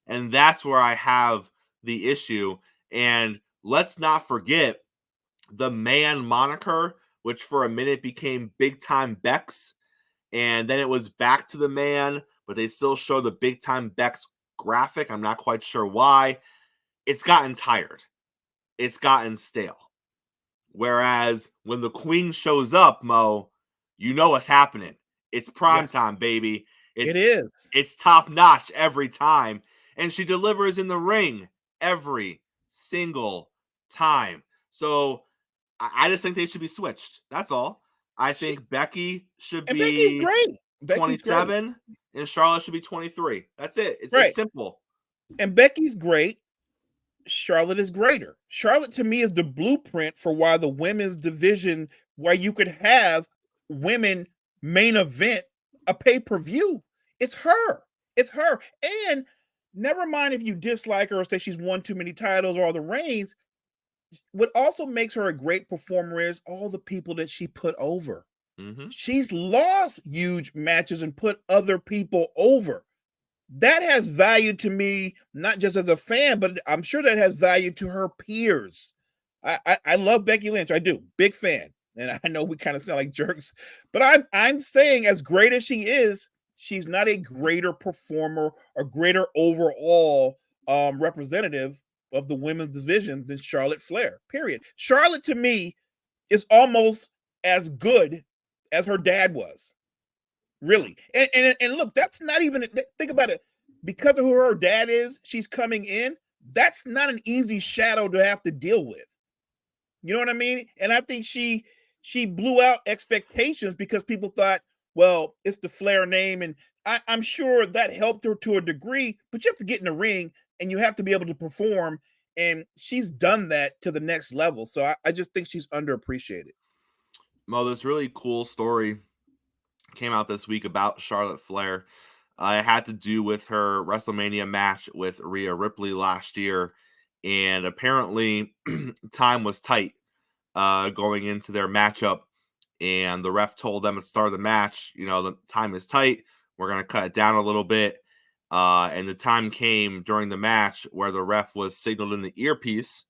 And that's where I have the issue. And let's not forget the Man moniker, which for a minute became Big Time Bex. And then it was back to the Man, but they still show the Big Time Bex graphic. I'm not quite sure why. It's gotten tired. It's gotten stale. Whereas when the Queen shows up, Mo, you know what's happening. It's prime time, baby. It is. It's top notch every time. And she delivers in the ring every single time. So I just think they should be switched. That's all. I think Becky should be Becky's great. 27 and Charlotte should be 23. That's it. It's simple. And Becky's great. Charlotte is greater. Charlotte to me is the blueprint for why the women's division, where you could have women main event a pay-per-view. It's her. It's her. And never mind if you dislike her or say she's won too many titles or all the reigns. What also makes her a great performer is all the people that she put over. Mm-hmm. She's lost huge matches and put other people over. That has value to me, not just as a fan, but I'm sure that has value to her peers. I love Becky Lynch. I do. Big fan. And I know we kind of sound like jerks, but I'm saying as great as she is, she's not a greater performer or greater overall representative of the women's division than Charlotte Flair. Period. Charlotte to me is almost as good as her dad was. Really. And look, that's not even, think about it. Because of who her dad is, she's coming in. That's not an easy shadow to have to deal with. You know what I mean? And I think she blew out expectations because people thought, well, it's the Flair name. And I'm sure that helped her to a degree, but you have to get in the ring and you have to be able to perform. And she's done that to the next level. So I just think she's underappreciated. Mo, this really cool story came out this week about Charlotte Flair. It had to do with her WrestleMania match with Rhea Ripley last year. And apparently time was tight going into their matchup. And the ref told them at the start of the match, the time is tight. We're going to cut it down a little bit. And the time came during the match where the ref was signaled in the earpiece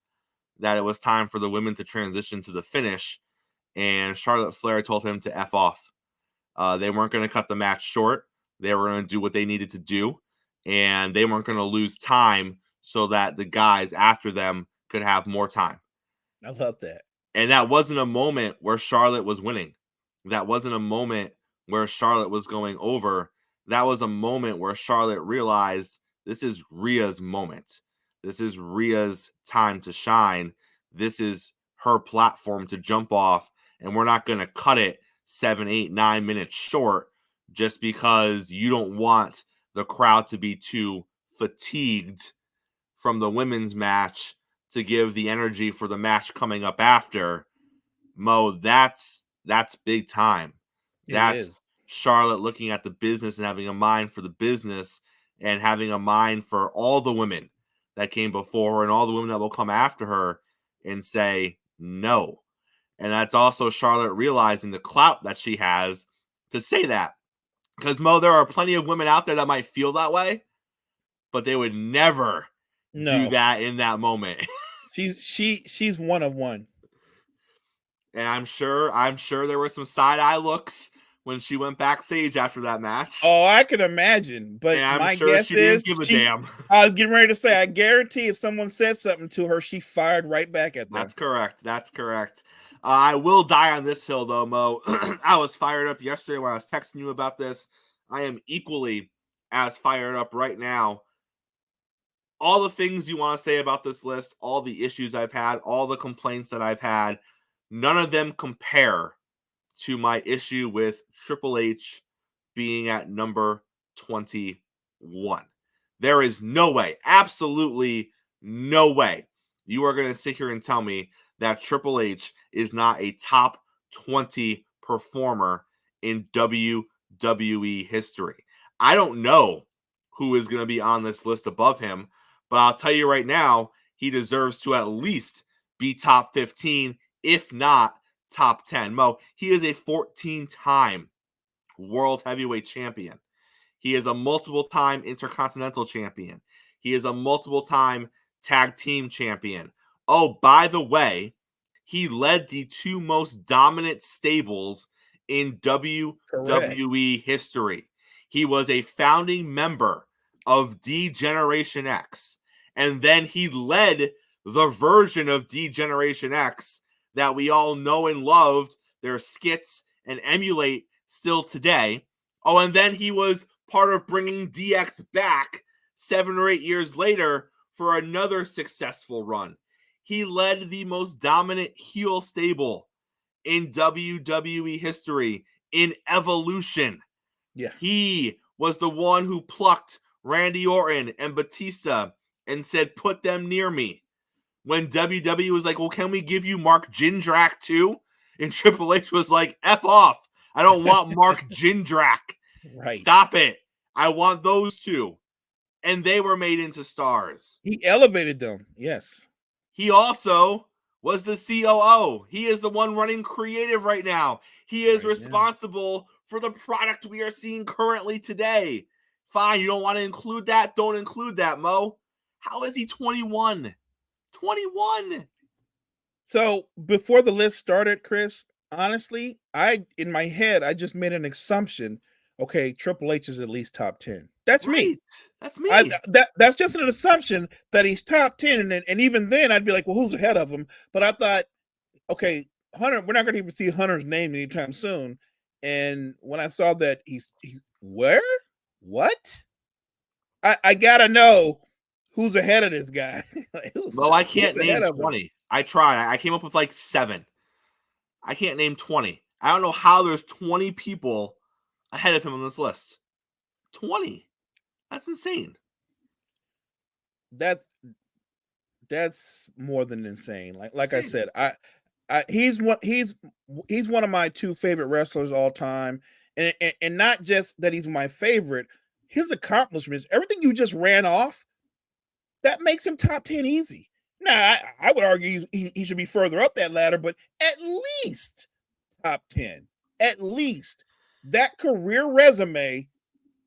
that it was time for the women to transition to the finish. And Charlotte Flair told him to F off. They weren't going to cut the match short. They were going to do what they needed to do. And they weren't going to lose time so that the guys after them could have more time. I love that. And that wasn't a moment where Charlotte was winning. That wasn't a moment where Charlotte was going over. That was a moment where Charlotte realized this is Rhea's moment. This is Rhea's time to shine. This is her platform to jump off. And we're not going to cut it 7, 8, 9 minutes short just because you don't want the crowd to be too fatigued from the women's match to give the energy for the match coming up after. Mo, that's big time. That's Charlotte looking at the business and having a mind for the business and having a mind for all the women that came before her and all the women that will come after her and say no. And that's also Charlotte realizing the clout that she has to say that. Because, Mo, there are plenty of women out there that might feel that way, but they would never do that in that moment. She's one of one. And I'm sure there were some side-eye looks when she went backstage after that match. Oh, I can imagine. But my guess she didn't give a damn. I was getting ready to say, I guarantee if someone said something to her, she fired right back at them. That's correct. I will die on this hill, though, Mo. I was fired up yesterday when I was texting you about this. I am equally as fired up right now. All the things you want to say about this list, all the issues I've had, all the complaints that I've had, none of them compare to my issue with Triple H being at number 21. There is no way, absolutely no way, you are going to sit here and tell me that Triple H is not a top 20 performer in WWE history. I don't know who is going to be on this list above him, but I'll tell you right now, he deserves to at least be top 15, if not top 10. Mo, he is a 14-time World Heavyweight Champion. He is a multiple-time Intercontinental Champion. He is a multiple-time Tag Team Champion. Oh, by the way, he led the two most dominant stables in WWE history. He was a founding member of D-Generation X. And then he led the version of D-Generation X that we all know and loved, their skits, and emulate still today. Oh, and then he was part of bringing DX back 7 or 8 years later for another successful run. He led the most dominant heel stable in WWE history in Evolution. Yeah. He was the one who plucked Randy Orton and Batista and said, put them near me. When WWE was like, well, can we give you Mark Jindrak too? And Triple H was like, F off. I don't want Mark Jindrak. Right. Stop it. I want those two. and they were made into stars. He elevated them. Yes. He also was the COO. He is the one running creative right now. He is responsible for the product we are seeing currently today. Fine, you don't want to include that? Don't include that, Mo. How is he 21? 21. So before the list started, Chris, honestly, in my head, I just made an assumption. Okay, Triple H is at least top 10. That's me. That's me. That's just an assumption that he's top 10. And even then, I'd be like, well, who's ahead of him? But I thought, okay, Hunter, we're not going to even see Hunter's name anytime soon. And when I saw that he's where? What? I got to know who's ahead of this guy. Well, I can't name 20. I tried. I came up with like 7. I can't name 20. I don't know how there's 20 people ahead of him on this list. 20. That's insane. That's more than insane. Like I said, he's one of my 2 favorite wrestlers all time, and not just that he's my favorite. His accomplishments, everything you just ran off, that makes him top 10 easy. Now, I would argue he should be further up that ladder, but at least top 10. At least. That career resume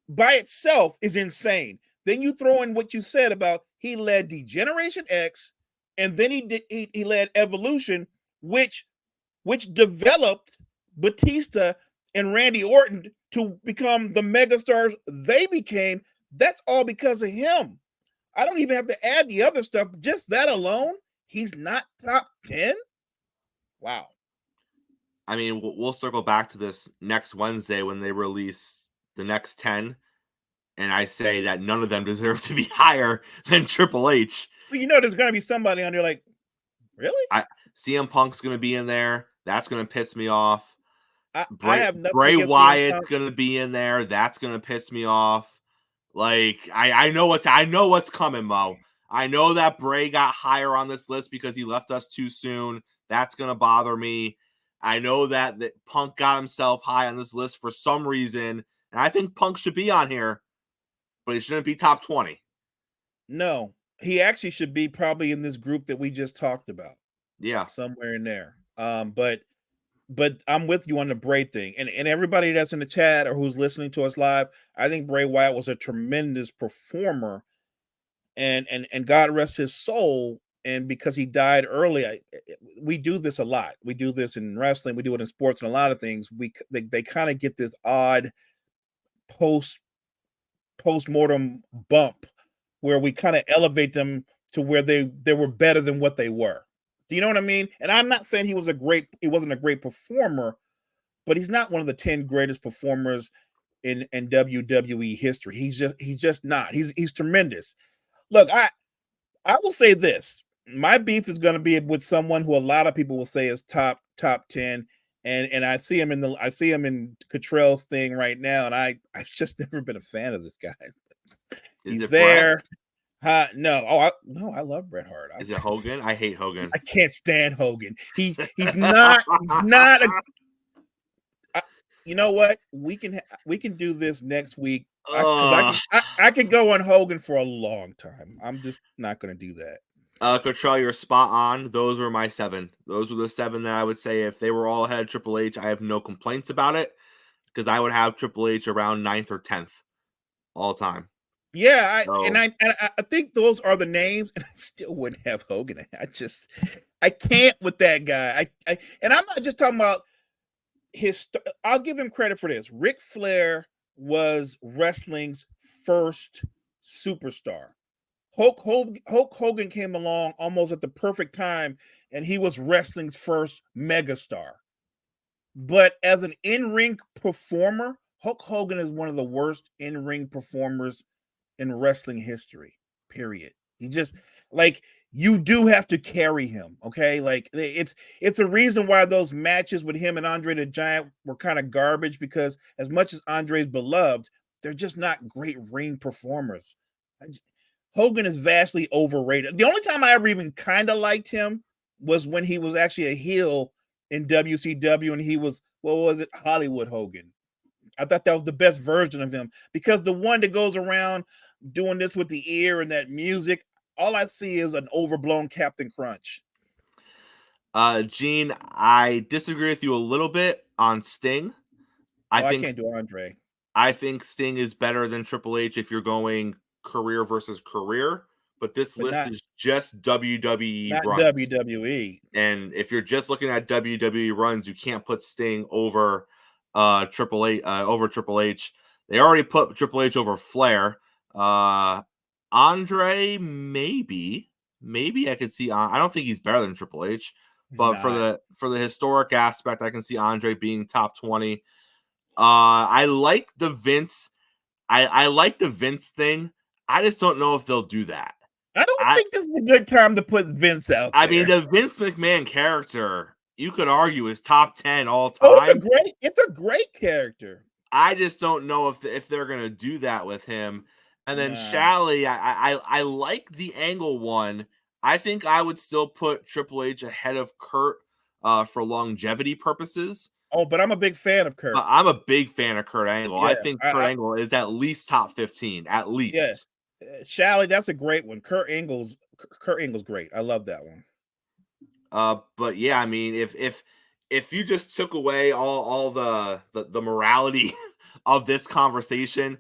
by itself is insane. Then you throw in what you said about he led Degeneration X, and then he led Evolution, which developed Batista and Randy Orton to become the megastars they became. That's all because of him. I don't even have to add the other stuff. Just that alone, he's not top 10. Wow. I mean, we'll circle back to this next Wednesday when they release the next 10. And I say that none of them deserve to be higher than Triple H. But there's going to be somebody on there like, really? CM Punk's going to be in there. That's going to piss me off. I have nothing. Bray Wyatt's going to be in there. That's going to piss me off. Like, I know what's coming, Mo. I know that Bray got higher on this list because he left us too soon. That's going to bother me. I know that Punk got himself high on this list for some reason. And I think Punk should be on here, but he shouldn't be top 20. No, he actually should be probably in this group that we just talked about. Yeah. Somewhere in there. But I'm with you on the Bray thing. And everybody that's in the chat or who's listening to us live, I think Bray Wyatt was a tremendous performer. And God rest his soul. And because he died early, we do this a lot. We do this in wrestling. We do it in sports and a lot of things. They kind of get this odd post-mortem bump where we kind of elevate them to where they were better than what they were. Do you know what I mean? And I'm not saying he wasn't a great performer, but he's not one of the 10 greatest performers in WWE history. He's just not. He's tremendous. Look, I will say this. My beef is going to be with someone who a lot of people will say is top 10. And I see him in Cottrell's thing right now, and I've just never been a fan of this guy. He's there. No. I love Bret Hart. Is it Hogan? I hate Hogan. I can't stand Hogan. He's not you know what? We can do this next week. I could go on Hogan for a long time. I'm just not going to do that. Cottrell, you're spot on. Those were my 7. Those were the 7 that I would say if they were all ahead of Triple H, I have no complaints about it because I would have Triple H around 9th or 10th all time. Yeah, I think those are the names, and I still wouldn't have Hogan. I can't with that guy. And I'm not just talking about his. I'll give him credit for this. Ric Flair was wrestling's first superstar. Hulk Hogan came along almost at the perfect time, and he was wrestling's first megastar. But as an in-ring performer, Hulk Hogan is one of the worst in-ring performers in wrestling history, period. He just, you do have to carry him, okay? It's a reason why those matches with him and Andre the Giant were kind of garbage, because as much as Andre's beloved, they're just not great ring performers. Hogan is vastly overrated. The only time I ever even kind of liked him was when he was actually a heel in WCW, and he was, Hollywood Hogan. I thought that was the best version of him, because the one that goes around doing this with the ear and that music. All I see is an overblown Captain Crunch. Gene, I disagree with you a little bit on Sting. I can't do Andre. I think Sting is better than Triple H if you're going career versus career, but this list is just WWE not runs. WWE. And if you're just looking at WWE runs, you can't put Sting over Triple H. They already put Triple H over Flair. Andre, maybe I could see. I don't think he's better than Triple H, but for the historic aspect, I can see Andre being top 20. I like the Vince. I like the Vince thing. I just don't know if they'll do that. I don't think this is a good time to put Vince out there. I mean, the Vince McMahon character, you could argue, is top 10 all time. Oh, it's a great character. I just don't know if they're gonna do that with him. And then Shally, I like the Angle one. I think I would still put Triple H ahead of Kurt for longevity purposes. Oh, but I'm a big fan of Kurt. But I'm a big fan of Kurt Angle. Yeah, I think Kurt Angle is at least top 15, at least. Yeah. Shally, that's a great one. Kurt Angle's great. I love that one. But yeah, I mean, if you just took away all the morality of this conversation,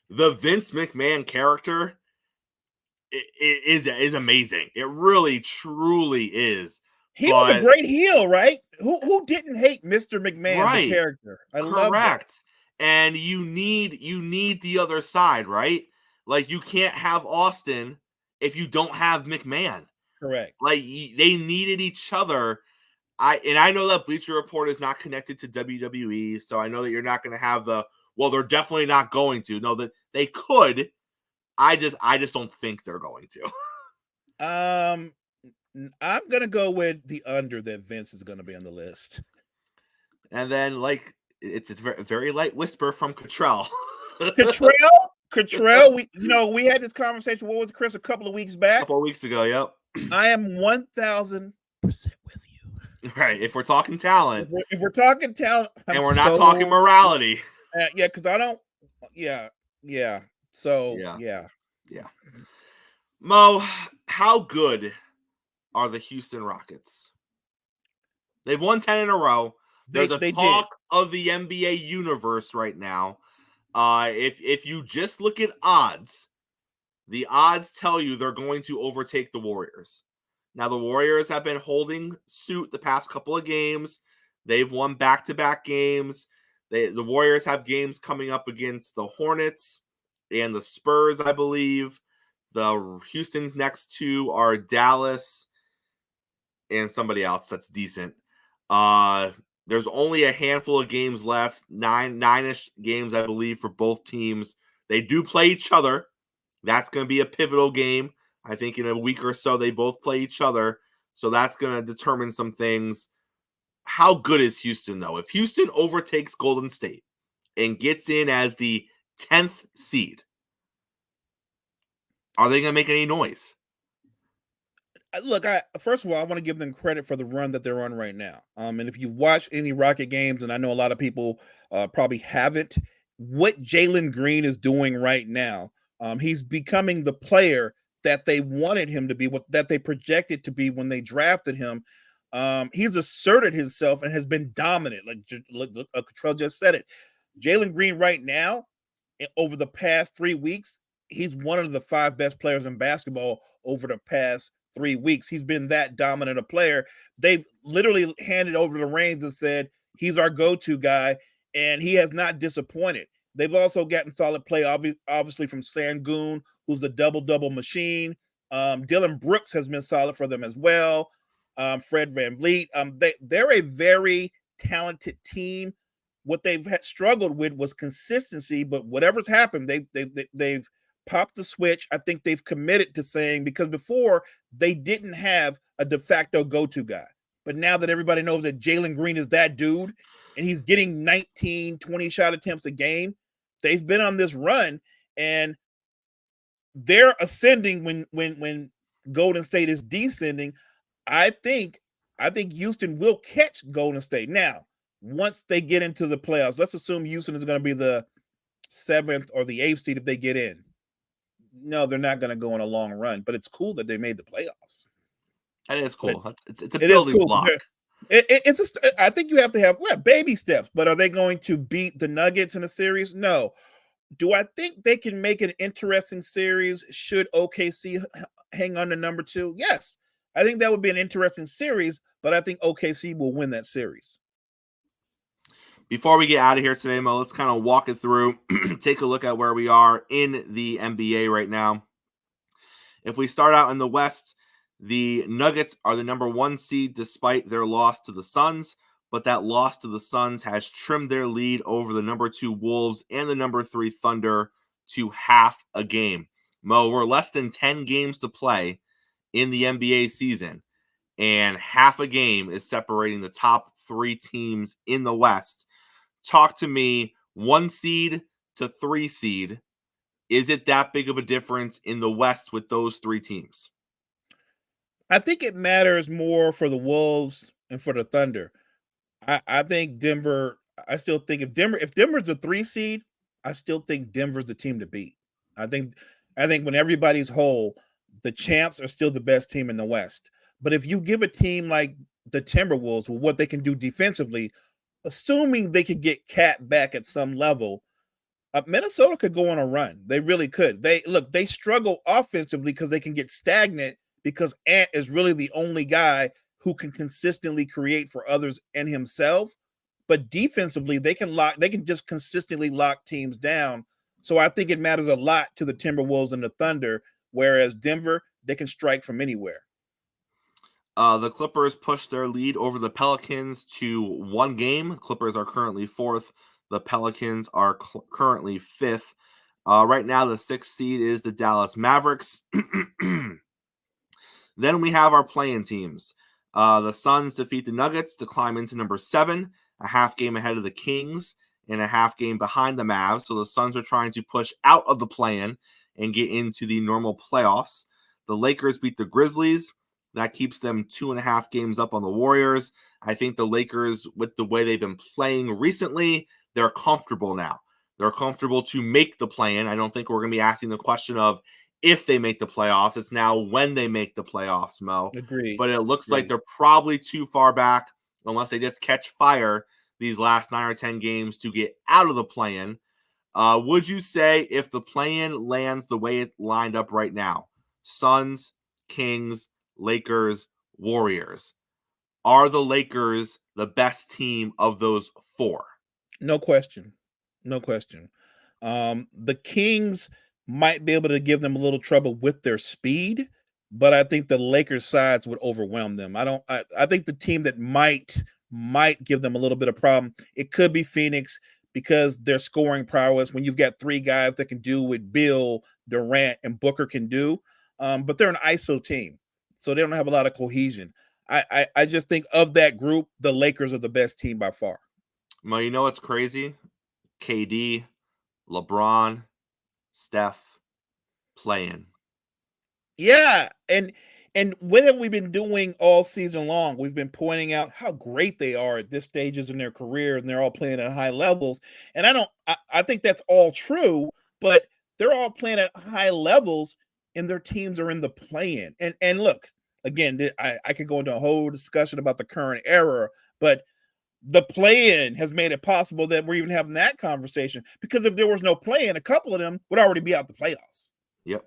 the Vince McMahon character is amazing. It really, truly is. He was a great heel, right? Who didn't hate Mr. McMahon, the character? Correct. And you need the other side, right? Like, you can't have Austin if you don't have McMahon. Correct. Like, they needed each other. I know that Bleacher Report is not connected to WWE, so I know that you're not going to have they're definitely not going to. No, that they could. I just don't think they're going to. I'm going to go with the under that Vince is going to be on the list. And then, like, it's a very, very light whisper from Cottrell. Cottrell, we had this conversation. What was it, Chris? A couple of weeks back. A couple of weeks ago, yep. I am 1,000% with you. Right. If we're talking talent, if we're talking talent, and we're not talking morality. Yeah, because I don't. Yeah. So yeah. Mo, how good are the Houston Rockets? They've won 10 in a row. They're the talk of the NBA universe right now. If you just look at odds, the odds tell you they're going to overtake the Warriors. Now, the Warriors have been holding suit the past couple of games. They've won back-to-back games. The Warriors have games coming up against the Hornets and the Spurs, I believe. The Houston's next two are Dallas and somebody else that's decent. There's only a handful of games left, nine-ish games, I believe, for both teams. They do play each other. That's going to be a pivotal game. I think in a week or so, they both play each other. So that's going to determine some things. How good is Houston, though? If Houston overtakes Golden State and gets in as the 10th seed, are they going to make any noise? Look, first of all, I want to give them credit for the run that they're on right now. And if you've watched any Rocket games, and I know a lot of people probably haven't, what Jalen Green is doing right now, he's becoming the player that they wanted him to be, that they projected to be when they drafted him. He's asserted himself and has been dominant. Like Cottrell just said it. Jalen Green right now, over the past 3 weeks, he's one of the 5 best players in basketball over the past 3 weeks. He's been that dominant a player. They've literally handed over the reins and said, he's our go-to guy, and he has not disappointed. They've also gotten solid play, obviously, from Sangoon, who's a double-double machine. Dylan Brooks has been solid for them as well. Fred VanVleet. They're a very talented team. What they've struggled with was consistency, but whatever's happened, they've popped the switch. I think they've committed to saying, because before they didn't have a de facto go-to guy. But now that everybody knows that Jalen Green is that dude and he's getting 19, 20 shot attempts a game, they've been on this run and they're ascending when Golden State is descending. I think Houston will catch Golden State. Now, once they get into the playoffs, let's assume Houston is going to be the 7th or the 8th seed if they get in. no, they're not going to go on a long run. But it's cool that they made the playoffs. That is cool. It's a It is building cool. block. I think you have to have baby steps. But are they going to beat the Nuggets in a series? No. Do I think they can make an interesting series? Should OKC hang on to number 2? Yes. I think that would be an interesting series, but I think OKC will win that series. Before we get out of here today, Mo, let's kind of walk it through, take a look at where we are in the NBA right now. If we start out in the West, the Nuggets are the number 1 seed despite their loss to the Suns, but that loss to the Suns has trimmed their lead over the number 2 Wolves and the number 3 Thunder to half a game. Mo, we're less than 10 games to play in the NBA season, and half a game is separating the top 3 teams in the West. Talk to me, 1 seed to 3 seed. Is it that big of a difference in the West with those 3 teams? I think it matters more for the Wolves and for the Thunder. I think Denver. I still think if Denver's a 3 seed, I still think Denver's the team to beat. I think when everybody's whole, the champs are still the best team in the West. But if you give a team like the Timberwolves with what they can do defensively, assuming they could get Cat back at some level, Minnesota could go on a run. They really could. They struggle offensively because they can get stagnant because Ant is really the only guy who can consistently create for others and himself. But defensively, they can just consistently lock teams down. So I think it matters a lot to the Timberwolves and the Thunder, whereas Denver, they can strike from anywhere. The Clippers pushed their lead over the Pelicans to 1 game. Clippers are currently 4th. The Pelicans are currently 5th. Right now, the 6th seed is the Dallas Mavericks. Then we have our play-in teams. The Suns defeat the Nuggets to climb into number 7, a half game ahead of the Kings and a half game behind the Mavs. So the Suns are trying to push out of the play-in and get into the normal playoffs. The Lakers beat the Grizzlies. That keeps them 2.5 games up on the Warriors. I think the Lakers, with the way they've been playing recently, they're comfortable now. They're comfortable to make the play-in. I don't think we're going to be asking the question of if they make the playoffs. It's now when they make the playoffs, Mo. Agreed. But it looks like they're probably too far back unless they just catch fire these last 9 or 10 games to get out of the play-in. Would you say if the play-in lands the way it lined up right now, Suns, Kings, Lakers, Warriors, are the Lakers the best team of those 4? No question. No question. The Kings might be able to give them a little trouble with their speed, but I think the Lakers sides would overwhelm them. I think the team that might give them a little bit of problem, it could be Phoenix because their scoring prowess, when you've got 3 guys that can do what Bill, Durant, and Booker can do, but they're an ISO team. So they don't have a lot of cohesion. I just think of that group, the Lakers are the best team by far. Well, you know what's crazy? KD, LeBron, Steph, playing. Yeah, and what have we been doing all season long? We've been pointing out how great they are at this stages in their career, and they're all playing at high levels. And I think that's all true, but they're all playing at high levels, and their teams are in the play-in. And look, again, I could go into a whole discussion about the current era, but the play-in has made it possible that we're even having that conversation, because if there was no play-in, a couple of them would already be out the playoffs. Yep.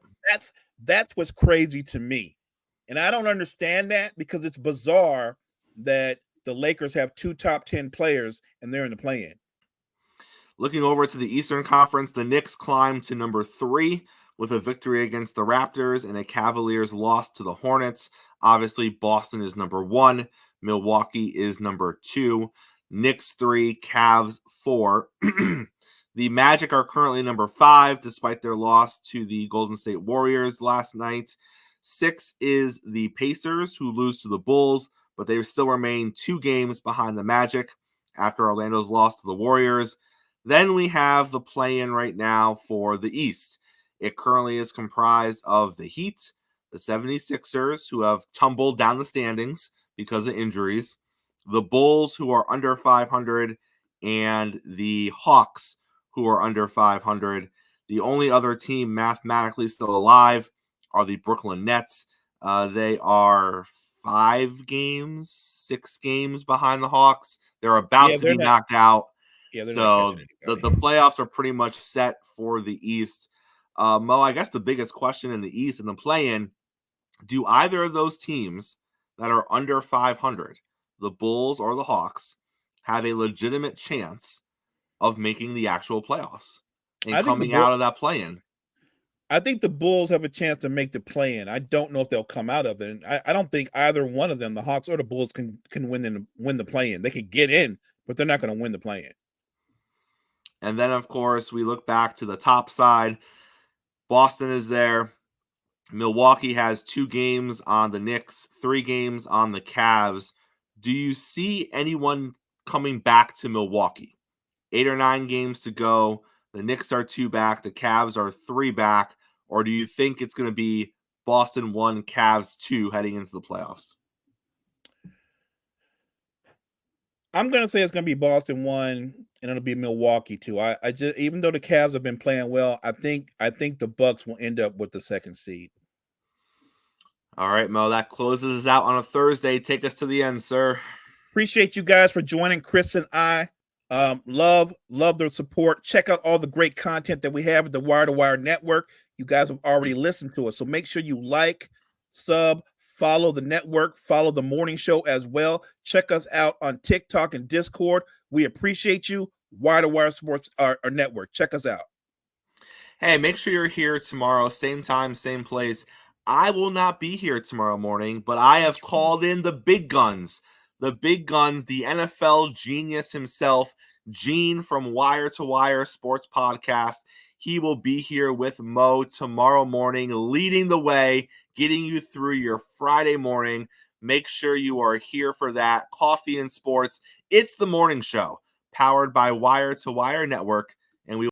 That's what's crazy to me. And I don't understand that, because it's bizarre that the Lakers have 2 top 10 players and they're in the play-in. Looking over to the Eastern Conference, the Knicks climbed to number 3 with a victory against the Raptors and a Cavaliers loss to the Hornets. Obviously, Boston is number 1. Milwaukee is number 2. Knicks 3, Cavs 4. The Magic are currently number 5, despite their loss to the Golden State Warriors last night. 6 is the Pacers, who lose to the Bulls, but they still remain 2 games behind the Magic after Orlando's loss to the Warriors. Then we have the play-in right now for the East. It currently is comprised of the Heat, the 76ers, who have tumbled down the standings because of injuries, the Bulls, who are under 500, and the Hawks, who are under 500. The only other team mathematically still alive are the Brooklyn Nets. They are 6 games behind the Hawks. They're about to be knocked out. Yeah, they're so not the playoffs are pretty much set for the East. Mo, I guess the biggest question in the East and the play-in, do either of those teams that are under 500, the Bulls or the Hawks, have a legitimate chance of making the actual playoffs and coming out of that play-in? I think the Bulls have a chance to make the play-in. I don't know if they'll come out of it. And I don't think either one of them, the Hawks or the Bulls, can win the play-in. They can get in, but they're not going to win the play-in. And then, of course, we look back to the top side. Boston is there. Milwaukee has 2 games on the Knicks, 3 games on the Cavs. Do you see anyone coming back to Milwaukee? 8 or 9 games to go. The Knicks are 2 back. The Cavs are 3 back. Or do you think it's going to be Boston 1, Cavs 2 heading into the playoffs? I'm going to say it's going to be Boston 1, and it'll be Milwaukee 2. I just, even though the Cavs have been playing well, I think the Bucks will end up with the 2nd seed. All right, Mo, that closes us out on a Thursday. Take us to the end, sir. Appreciate you guys for joining Chris and I. Love their support. Check out all the great content that we have at the Wire to Wire Network. You guys have already listened to us, so make sure you like, sub, follow the network, follow the morning show as well. Check us out on TikTok and Discord. We appreciate you. Wire to Wire Sports, our network. Check us out. Hey, make sure you're here tomorrow, same time, same place. I will not be here tomorrow morning, but I have called in the big guns. The big guns, the NFL genius himself, Gene from Wire to Wire Sports Podcast. He will be here with Mo tomorrow morning, leading the way, getting you through your Friday morning. Make sure you are here for that. Coffee and Sports. It's the morning show, powered by Wire to Wire Network.